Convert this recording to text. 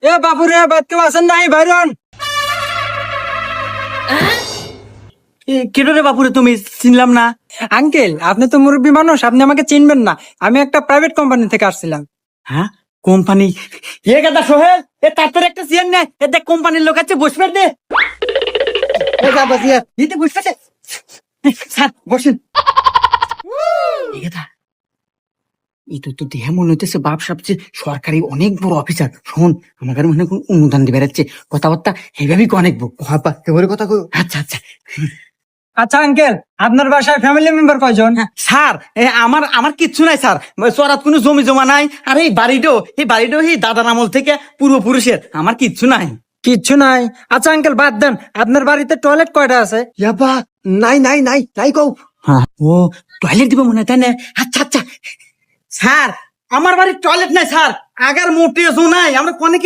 এ বাপুরে বাদ কেউ আছেন নাই বাইরন? কেন রে বাপুরে, তুমি চিনলাম না। আঙ্কেল, আপনি তো মুরব্বী মানুষ, আপনি আমাকে চিনবেন না। আমি একটা প্রাইভেট কোম্পানি থেকে আসছিলাম। হ্যাঁ, কোম্পানি? এ গাদা সোহেল, এ তার তোর একটা চেয়ার নেই, এ দেখ কোম্পানির লোক আছে, বসবে দে। ও বাবা জিয়া, দিতে বুঝতেছে। স্যার বসেন। এ গাদা, এই তো দেহে মনে হইতেছে বাপ সবচেয়ে সরকারি অনেক বড় অফিসার। শোন, আমাকে মনে হয় অনুদান দিয়ে বেড়াচ্ছে, কথাবার্তা এইভাবেই অনেক হাপা এবারে কথা কই। আচ্ছা আচ্ছা। আচ্ছা আঙ্কেল, আপনার বাসায় ফ্যামিলি মেম্বার কয়জন? স্যার, আমার আমার কিচ্ছু নাই স্যার, চরাত কোনো জমি জমা নাই। আর এই বাড়িটাও এই দাদার আমল থেকে পূর্বপুরুষের, আমার কিচ্ছু নাই। কিচ্ছু নাই? আচ্ছা আঙ্কেল, বাদ দেন। আপনার বাড়িতে টয়লেট কয়টা আছে? ইয়াবা, নাই নাই নাই নাই কও। ও, টয়লেট দিব মনে হয়, তাই না? আচ্ছা আচ্ছা। স্যার, আমার বাড়ির টয়লেট নাই স্যার, আগার মোটেও নাই, আমরা কোনে কি